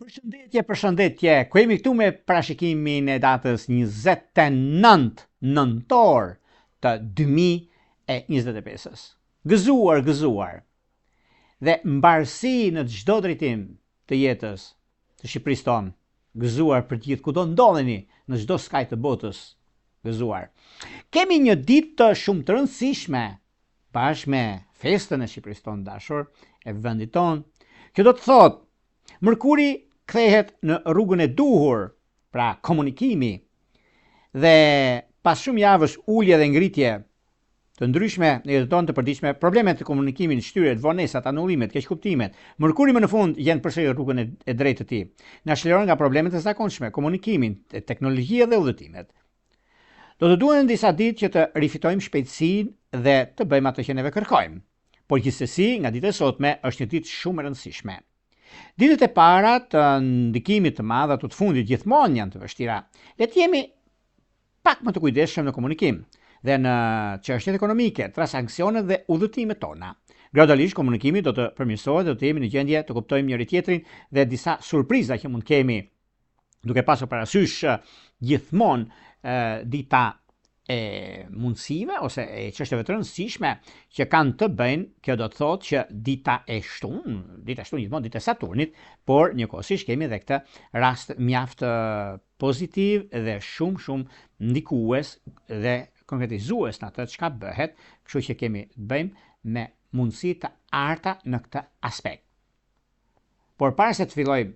Përshëndetje, ku jemi këtu me parashikimin e datës 29 nëntor të 2025-ës. Gëzuar dhe mbarësi në çdo drejtim të jetës të Shqipërisë tonë. Gëzuar për gjithë kudo ndodheni në çdo skaj të botës. Gëzuar. Kemi një ditë shumë të rëndësishme bashkë me festën e Shqipërisë tonë dashur, e vendit tonë. Kjo do të thotë Mërkuri kthehet në rrugën e duhur, pra komunikimi, dhe pas shumë javësh ulje dhe ngritje të ndryshme në jetën tonë të përditshme, problemet të komunikimit, shtyret, vonesat, anullimet, keqkuptimet, Mërkuri më në fund gjen përsëri rrugën e drejtë të tij. Na shliron nga problemet e zakonshme, komunikimin, teknologjia dhe udhëtimet. Do të duhen disa ditë që të rifitojmë shpejtësinë dhe të bëjmë atë që neve kërkojmë. Por gjithsesi, nga dita e sotme është një ditë shumë e rëndësishme. Ditët e para të ndikimit të madh ato të fundit gjithmonë janë të vështira. Le të jemi pak më të kujdesshëm në komunikim dhe në çështjet ekonomike, transaksionet dhe udhëtimet tona. Gradualisht komunikimi do të përmirësohet dhe do të jemi në gjendje të kuptojmë njëri tjetrin dhe disa surpriza që mund kemi, duke pasur parasysh gjithmonë dita e mundësive ose e çështjeve të rëndësishme që kanë të bëjnë, kjo do të thotë që dita e shtunë gjithmonë dita e Saturnit, por njëkohësisht kemi edhe këtë rast mjaft pozitiv dhe shumë ndikues dhe konkretizues në atë çka bëhet, kështu që kemi të bëjmë me mundësi të arta në këtë aspekt. Por para se të fillojmë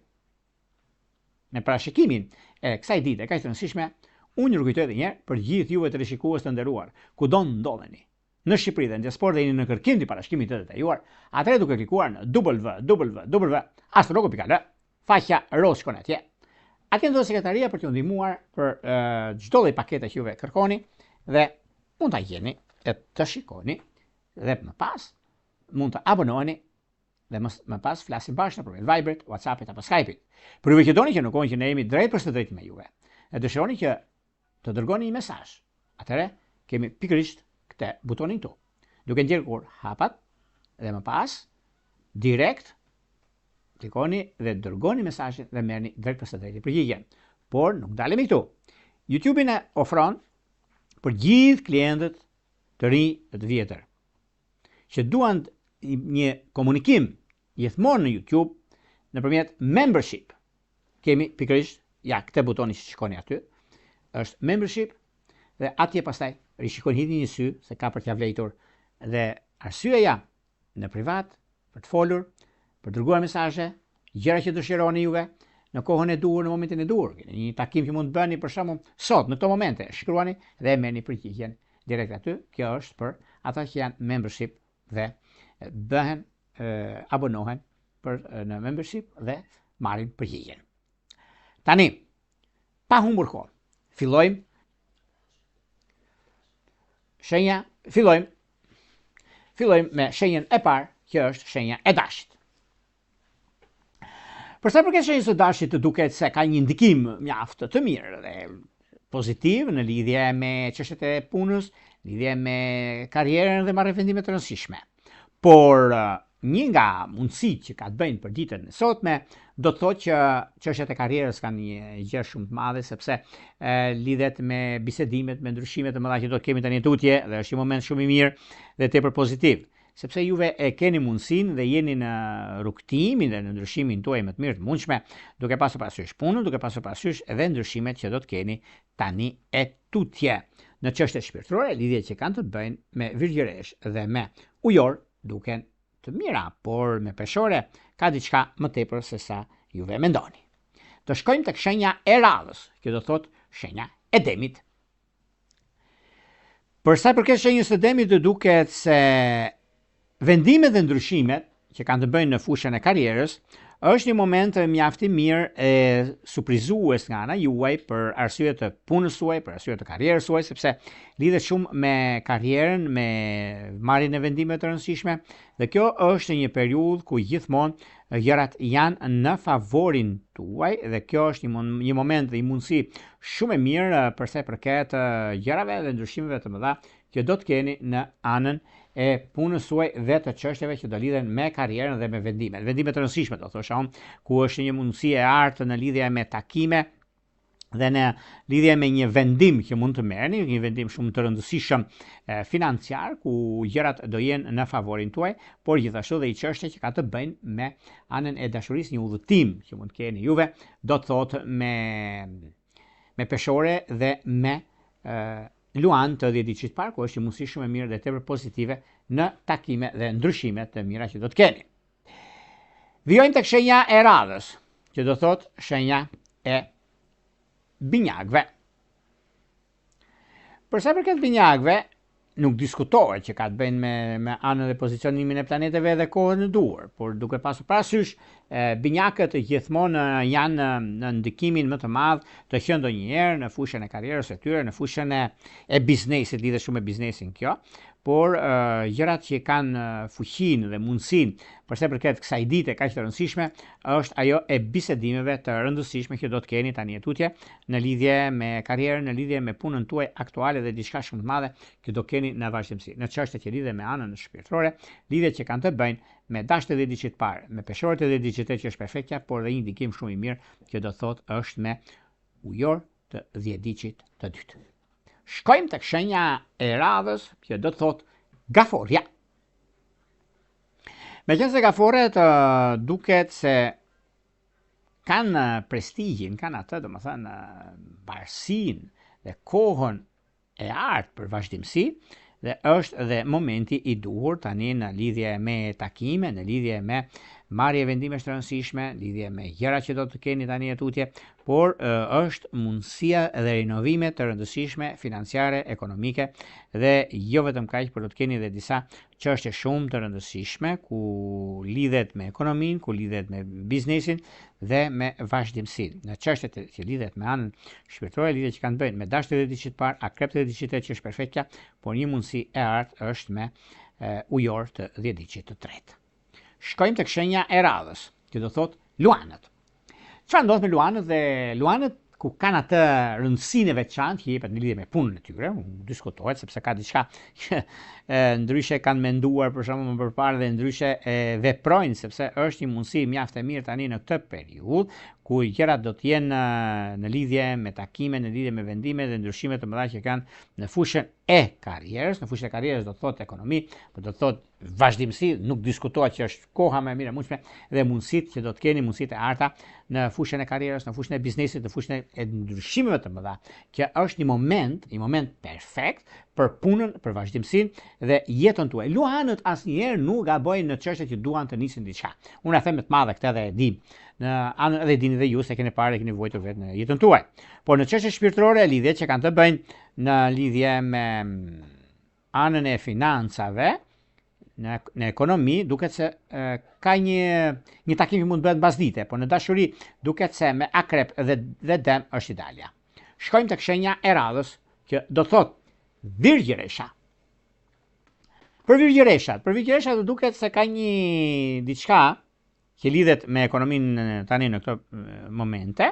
me parashikimin e kësaj dite kaq të rëndësishme, unë ju kujtoj edhe një herë për gjithë juve të rishikues të nderuar, kudo ndodheni, në Shqipëri dhe në diasporë dhe jeni në kërkim të parashikimit të detajuar, atëherë duke klikuar në www.astrologo.al, faqja roz shkon atje. Atje ndodhet sekretaria për t'ju ndihmuar për çdo lloj pakete që juve kërkoni dhe mund ta gjeni e të shikoni dhe më pas mund të abonoheni dhe më pas flasim bashkë nëpërmjet Viberit, WhatsAppit apo Skypeit. Për juve që doni që në kohën që ne jemi drejt për së drejti me juve, e dëshironi që të dërgoni një mesazh. Atëherë kemi pikërisht këtë butonin këtu. Duke ndjerkur hapat dhe më pas direkt klikoni dhe dërgoni mesazhin dhe merrni drejt për së drejti përgjigjen. Por nuk dalemi këtu. YouTube-i na ofron për gjithë klientët të rinj dhe të vjetër që duan një komunikim gjithmonë në YouTube nëpërmjet membership. Kemi pikërisht këtë butoni që shikoni aty, është membership dhe atje pastaj rishikoni hidhni një sy se ka për t'ia vlejtur dhe arsyeja në privat për të folur, për dërguar mesazhe, gjëra që dëshironi juve në kohën e duhur, në momentin e duhur. Një takim që mund të bëni për shembull sot në këto momente, shkruani dhe merrni përgjigjen direkt aty. Kjo është për ata që janë membership dhe bëhen abonohen në membership dhe marrin përgjigjen. Tani, pa humbur kohë, fillojmë me shenjën e parë, që është shenja e dashit. Për sa i përket shenjës së dashit, duket se ka një ndikim mjaft të mirë dhe pozitiv në lidhje me çështjet e punës, lidhje me karrierën dhe marrë vendime të rëndësishme. Por një nga mundësitë që ka të bëjnë për ditën e sotme do të thotë që çështjet e karrierës kanë një gjë shumë të madhe sepse lidhet me bisedimet, me ndryshimet të mëdha që do të kemi tani tutje dhe është një moment shumë i mirë dhe tepër pozitiv, sepse juve e keni mundësinë dhe jeni në rrugtimin dhe në ndryshimin tuaj më të mirë të mundshme, duke pasur parasysh punën, duke pasur parasysh edhe ndryshimet që do të keni tani e tutje. Në çështjet shpirtërore, lidhjet që kanë të bëjnë me virgjëresh dhe me ujor duken të mira, por me peshore ka diçka më tepër se sa juve mendoni. Të shkojmë tek shenja e radhës, që do thotë shenja e demit. Për sa i përket shenjës së demit, duket se vendimet dhe ndryshimet që kanë të bëjnë në fushën e karrierës është një moment mjaft i mirë e surprizues nga ana juaj për arsye të punës suaj, për arsye të karrierës suaj, sepse lidhet shumë me karrierën, me marrjen e vendimeve të rëndësishme, dhe kjo është një periudhë ku gjithmonë gjërat janë në favorin tuaj dhe kjo është një moment dhe një mundësi shumë e mirë për sa i përket gjërave dhe ndryshimeve të mëdha që do të keni në anën e punës suaj dhe të çështjeve që do lidhen me karrierën dhe me vendimet. Vendime të rëndësishme, do thosha unë, ku është një mundësi e artë në lidhje me takime dhe në lidhje me një vendim që mund të merrni, një vendim shumë të rëndësishëm financiar, ku gjërat do jenë në favorin tuaj, por gjithashtu dhe i çështje që ka të bëjnë me anën e dashurisë, një udhëtim që mund të keni juve, do të thotë me peshore dhe me luan të 10 ditësh parë, ku është një mundësi shumë e mirë dhe tepër pozitive në takime dhe ndryshime të mira që do të keni. Vijojmë tek shenja e radhës, që do thotë shenja e binjakëve. Për sa përket binjakëve, nuk diskutohet që ka të bëjnë me anën dhe pozicionimin e planeteve dhe kohën e duhur, por duke pasur parasysh, binjakët gjithmonë janë në ndikimin më të madh të që ndonjëherë në fushën e karrierës së tyre, në fushën e biznesit, lidhet shumë me biznesin kjo, por gjërat që kanë fuqinë dhe mundësinë përse përket kësaj dite kaq të rëndësishme është ajo e bisedimeve të rëndësishme që do të keni tani tutje në lidhje me karrierën, në lidhje me punën tuaj aktuale dhe diçka shumë të madhe që do keni në vazhdimsi. Në çështje që lidhen me anën shpirtërore, lidhjet që kanë të bëjnë me dashët e 10 ditësh parë, me peshorët e 10 ditësh që është perfektja, por dhe një ndikim shumë i mirë që do thotë është me ujor të 10 ditësh të dytë. Shkojmë tek shenja e radhës që do të thotë gaforja. Meqense gaforët duket se kanë prestigjin, kanë atë, domethënë barësinë dhe kohën e artë për vazhdimsi, dhe është dhe momenti i duhur tani në lidhje me takime, në lidhje me marrje vendimesh të rëndësishme, lidhje me gjëra që do të keni tani tutje, por është mundësia dhe rinovime të rëndësishme financiare, ekonomike dhe jo vetëm kaq, por do të keni edhe disa çështje shumë të rëndësishme ku lidhet me ekonominë, ku lidhet me biznesin dhe me vazhdimsinë. Në çështjet që lidhet me anën shpirtërore, lidhet që kanë bëjnë me dashët e 10 ditësh parë, akrepët e 10 ditësh që është perfektja, por një mundësi e artë është me ujor të 10 ditësh të tretë. Shkojmë tek shenja e radhës, që do thotë luanët. Çfarë ndodh me luanët dhe luanët ku kanë atë rëndësinë e veçantë që jepet në lidhje me punën e tyre, diskutohet sepse ka diçka që ndryshe kanë menduar për shembull më përpara dhe ndryshe veprojnë, sepse është një mundësi mjaft e mirë tani në këtë periudhë ku gjërat do të jenë në lidhje me takime, në lidhje me vendime dhe ndryshime të mëdha që kanë në fushën e karrierës. Në fushën e karrierës do të thotë ekonomi, por do të thotë vazhdimsi, nuk diskutohet që është koha më e mirë e mundshme dhe mundësitë që do të keni, mundësitë e arta në fushën e karrierës, në fushën e biznesit, në fushën e ndryshimeve të mëdha, që është një moment perfekt për punën, për vazhdimsinë dhe jetën tuaj. Luanët asnjëherë nuk gabojnë në çështje që duan të nisin diçka. Unë e them me të madhe këtë dhe e di. Në anën edhe dini dhe ju se keni parë, keni vojtur vetë në jetën tuaj. Por në çështje shpirtërore, lidhjet që kanë të bëjnë në lidhje me anën e financave, në ekonomi, duket se ka një takim që mund të bëhet mbas dite, por në dashuri duket se me akrep dhe dem është idealja. Shkojmë tek shenja e radhës, që do thotë virgjëresha. Për virgjëreshat duket se ka një diçka që lidhet me ekonominë tani në këto momente,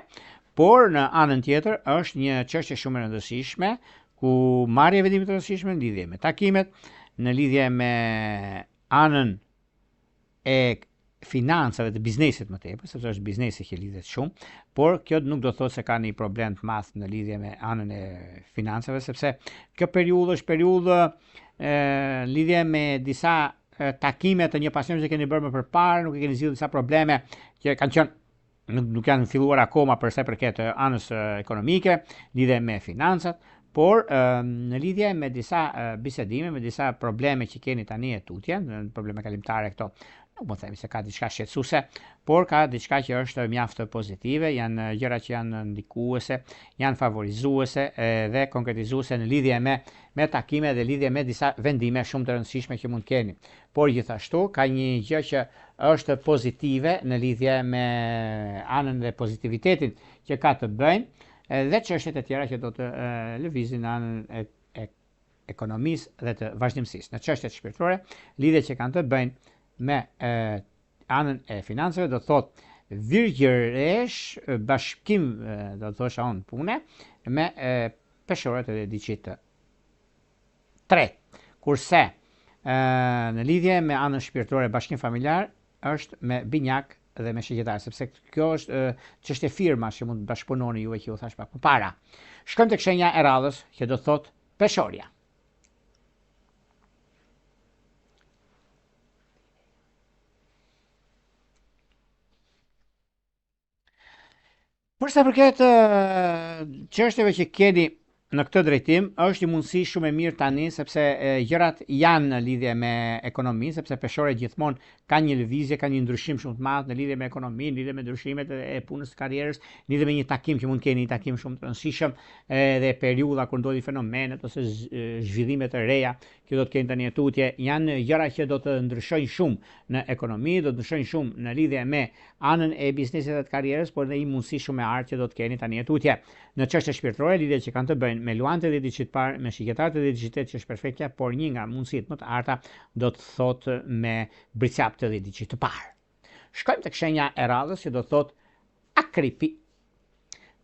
por në anën tjetër është një çështje shumë e rëndësishme ku marrja e vendimeve të rëndësishme në lidhje me takimet, në lidhje me anën e financave të biznesit më tepër, sepse është biznesi që lidhet shumë, por kjo nuk do të thotë se ka një problem të madh në lidhje me anën e financave, sepse kjo periudhë është periudhë lidhje me disa takime të një pasionë që keni bërë më përpara, nuk e keni zgjidhur disa probleme që kanë qenë nuk janë filluar akoma për sa i përket anës ekonomike, lidhje me financat, por në lidhje me disa bisedime, me disa probleme që keni tani tutje, probleme kalimtare këto, nuk më themi se ka diçka shqetësuese, por ka diçka që është mjaft pozitive, janë gjëra që janë ndikuese, janë favorizuese dhe konkretizuese në lidhje me takime dhe lidhje me disa vendime shumë të rëndësishme që mund keni. Por gjithashtu ka një gjë që është pozitive në lidhje me anën dhe pozitivitetin që ka të bëjnë dhe çështjet e tjera që do të lëvizin në anën e ekonomisë dhe të vazhdimsisë. Në çështjet shpirtërore, lidhjet që kanë të bëjnë me anën e financave do të thotë virgjëresh bashkim, do të thosha unë pune me peshorët e 10 ditësh të tretë. Kurse në lidhje me anën shpirtërore bashkim familjar është me binjak dhe me shigjetar, sepse kjo është çështje firma që mund të bashkëpunoni juve që ju thash pak përpara. Shkojmë tek shenja e radhës, që do të thotë peshorja. Për sa përket çështjeve që keni në këtë drejtim, është një mundësi shumë e mirë tani, sepse gjërat janë në lidhje me ekonominë, sepse peshore gjithmonë ka një lëvizje, ka një ndryshim shumë të madh në lidhje me ekonominë, në lidhje me ndryshimet e punës së karrierës, në lidhje me një takim që mund keni, një takim shumë të rëndësishëm, dhe periudha kur ndodhin fenomenet ose zhvillime të reja që do të keni tani tutje, janë gjëra që do të ndryshojnë shumë në ekonomi, do të ndryshojnë shumë në lidhje me anën e biznesit dhe të karrierës, por dhe një mundësi shumë e artë që do të keni tani tutje. Në çështje shpirtërore, lidhje që kanë të bëjnë me luante dhe diçit parë, me shigjetarët dhe diçitet që është perfektja, por një nga mundësitë më të arta do të thotë me bricaptë dhe diçit të parë. Shkojmë tek shenja e radhës që do të thotë akripi.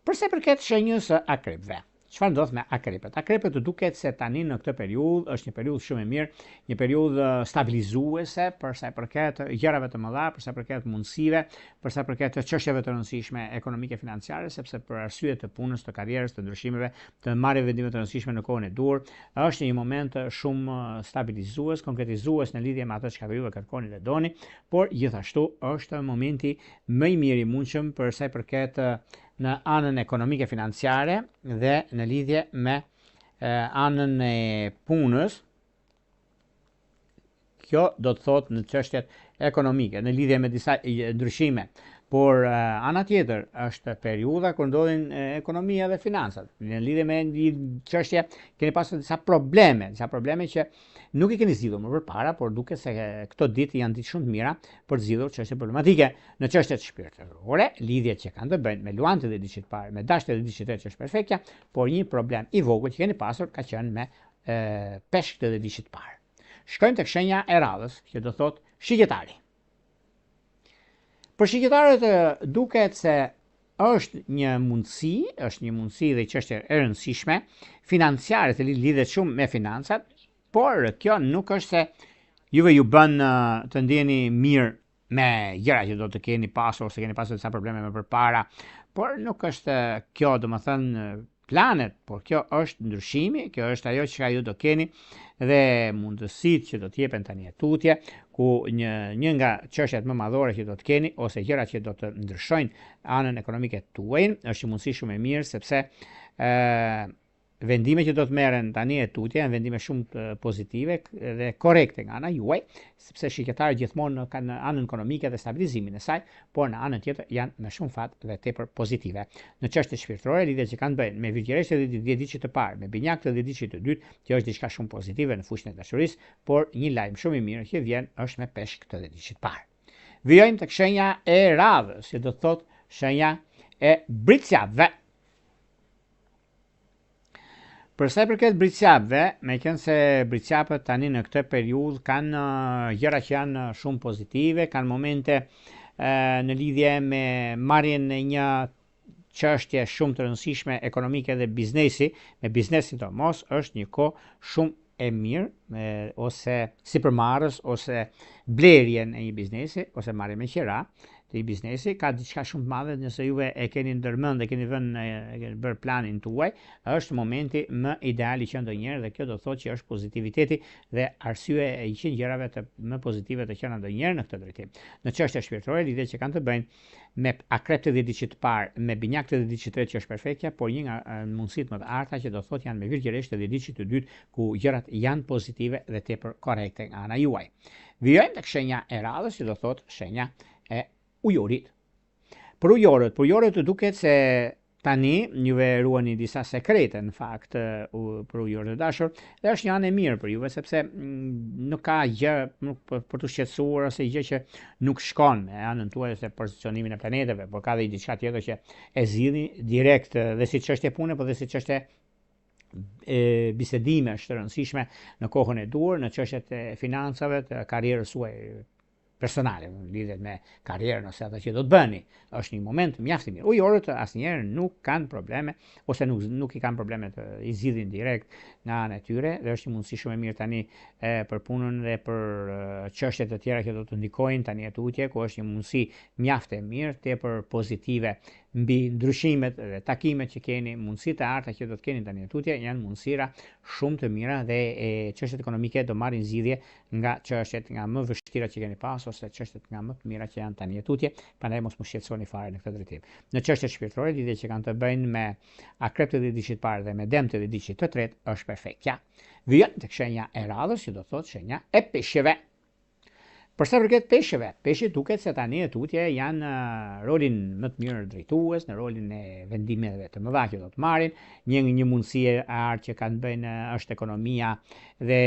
Përse përket shenjës së akripëve, çfarë ndodh me akripët? Akripët duket se tani në këtë periudhë është një periudhë shumë e mirë, një periudhë stabilizuese për sa i përket gjërave të mëdha, për sa i përket mundësive, për sa i përket çështjeve të rëndësishme ekonomike financiare, sepse për arsye të punës, të karrierës, të ndryshimeve, të marrë vendime të rëndësishme në kohën e dur, është një moment shumë stabilizues, konkretizues në lidhje me atë çka juve kërkoni dhe doni, por gjithashtu është momenti më i mirë i mundshëm për sa i përket në anën ekonomike financiare dhe në lidhje me anën e punës. Kjo do të thotë në çështjet ekonomike, në lidhje me disa ndryshime. Por ana tjetër është periudha kur ndodhin ekonomia dhe financat. Në lidhje me një çështje keni pasur disa probleme që nuk I keni zgjidhur më përpara, por duket se këto ditë janë ditë shumë të mira për të zgjidhur çështje problematike në çështjet shpirtërore, lidhjet që kanë të bëjnë me luante dhe diçit parë, me dashje dhe diçitet që është perfektja, por një problem I vogël që keni pasur ka qenë me peshkët dhe diçit parë. Shkojmë tek shenja e radhës, që do thotë shigjetari. Për shigjetarët duket se është një mundësi dhe çështje e rëndësishme financiare që lidhet shumë me financat, por kjo nuk është se juve ju bën të ndjeni mirë me gjëra që do të keni pasur ose keni pasur disa probleme më përpara, por nuk është kjo, domethënë, planet, por kjo është ndryshimi, kjo është ajo që ju do keni dhe mundësitë që do t'jepen tani tutje, ku një nga çështjet më madhore që do të keni ose gjërat që do të ndryshojnë anën ekonomike tuaj, është një mundësi shumë e mirë sepse vendime që do të merren tani tutje janë vendime shumë pozitive dhe korrekte nga ana juaj, sepse shigjetarët gjithmonë kanë anën ekonomike dhe stabilizimin e saj, por në anën tjetër janë me shumë fat dhe tepër pozitive. Në çështjet shpirtërore, lidhjet që kanë bëjnë me virgjëreshtjen dhe diçit të parë, me binjakët dhe diçit të dytë, kjo është diçka shumë pozitive në fushën e dashurisë, por një lajm shumë I mirë që vjen është me peshkët dhe diçit të parë. Vijojmë tek shenja e radhës, që do të thotë shenja e bricjapëve. Për sa I përket bricjapëve, meqense bricjapët tani në këtë periudhë kanë gjëra që janë shumë pozitive, kanë momente në lidhje me marrjen e një çështje shumë të rëndësishme ekonomike dhe biznesi, me biznesin domos është një kohë shumë e mirë, ose sipërmarrës ose blerjen e një biznesi ose marrje me qira të një biznesi, ka diçka shumë të madhe nëse juve e keni ndërmend dhe keni bërë planin tuaj, është momenti më ideal I qenë ndonjëherë dhe kjo do të thotë që është pozitiviteti dhe arsye e 100 gjërave të më pozitive të qenë ndonjëherë në këtë drejtim. Në çështje shpirtërore, lidhjet që kanë të bëjnë me akreptë dhe diçit të parë, me binjakët dhe diçit të tretë që është perfektja, por një nga mundësitë më të arta që do të thotë janë me virgjëreshtje dhe diçit të dytë ku gjërat janë pozitive dhe tepër korrekte nga ana juaj. Vijojmë tek shenja e radhës, që do thotë shenja e ujorit. Për ujorët duket se tani juve ruani disa sekrete në fakt për ujorët e dashur dhe është një anë e mirë për juve sepse nuk ka gjë për të shqetësuar ose gjë që nuk shkon me anën tuaj ose pozicionimin e planeteve, por ka dhe diçka tjetër që e zgjidhni direkt dhe si çështje pune, por dhe si çështje bisedime është rëndësishme në kohën e dur, në çështjet e financave, të karrierës suaj personale, lidhet me karrierën ose ato që do të bëni. Është një moment mjaft i mirë. Ujorët asnjëherë nuk kanë probleme ose nuk i kanë probleme të i zgjidhin direkt nga ana e tyre dhe është një mundësi shumë e mirë tani për punën dhe për çështjet të tjera që do të ndikojnë tani tutje, ku është një mundësi mjaft e mirë, tepër pozitive mbi ndryshimet dhe takimet që keni, mundësitë e arta që do të keni tani tutje janë mundësira shumë të mira dhe çështjet ekonomike do marrin zgjidhje nga çështjet nga më vështira që keni pas ose çështjet nga më të mira që janë tani tutje, prandaj mos më shqetësoni fare në këtë drejtim. Në çështjet shpirtërore, lidhje që kanë të bëjnë me akrepët e ditësit parë dhe me dëmtë e ditësit të tretë është perfektja. Vjen tek shenja e radhës, që do thotë shenja e peshqeve. Për sa përket peshqeve, peshqit duket se tani tutje janë rolin më të mirë drejtues, në rolin e vendimeve të mëdha që do të marrin. Një mundësi e artë që kanë bëjnë është ekonomia dhe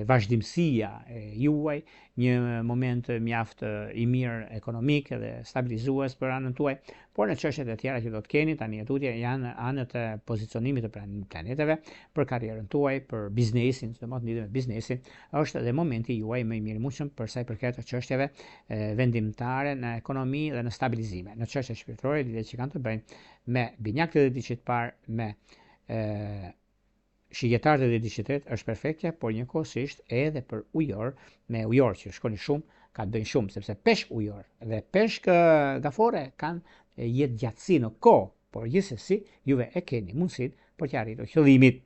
vazhdimësia e juaj, një moment mjaft i mirë ekonomik dhe stabilizues për anën tuaj, por në çështjet e tjera që do të keni tani tutje janë anët e pozicionimit të planeteve për karrierën tuaj, për biznesin, sidomos lidhur me biznesin, është edhe momenti juaj më i mirëmundshëm për sa i përket çështjeve vendimtare në ekonomi dhe në stabilizime. Në çështjet shpirtërore, lidhje që kanë të bëjnë me binjakët e ditësit parë, me shigjetarët e ditësit tretë është perfektja, por njëkohësisht edhe për ujor, me ujor që shkoni shumë, ka të bëjnë shumë, sepse peshk ujor dhe peshk gafore kanë jetë gjatësi në kohë, por gjithsesi juve e keni mundësinë për të arritur qëllimin.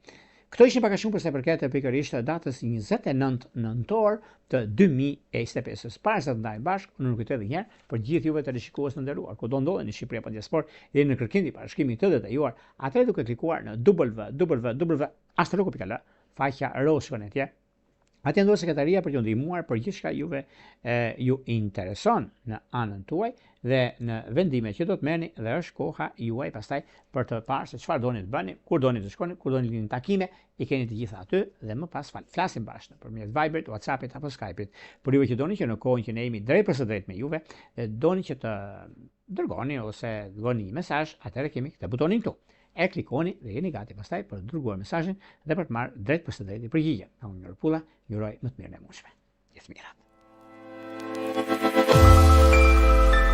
Këto ishin pak a shumë për sa i përket pikërisht datës 29 nëntor të 2025. Para se të ndajmë bashkë, unë nuk kujtoj edhe një herë për gjithë juve teleshikues të nderuar, kudo ndodheni në Shqipëri apo diaspor, jeni në kërkim të parashikimit të detajuar, atëherë duke klikuar në www.astrologo.al, faqja roshkën e tje. Atje ndodhet sekretaria për t'ju ndihmuar për gjithçka juve ju intereson në anën tuaj dhe në vendimet që do të merrni dhe është koha juaj pastaj për të parë se çfarë doni të bëni, kur doni të shkoni, kur doni të lini takime, i keni të gjitha aty dhe më pas flasim bashkë nëpërmjet Viberit, WhatsAppit apo Skypeit. Por juve që doni që në kohën që ne jemi drejt për së drejt me juve, doni që të dërgoni ose dërgoni një mesazh, atëherë kemi këtë butonin këtu. E klikoni dhe jeni gati pastaj për të dërguar mesazhin dhe për të marrë drejt për së drejti përgjigje. Unë Mirpulla, ju uroj më të mirën e mundshme. Gjithë mira.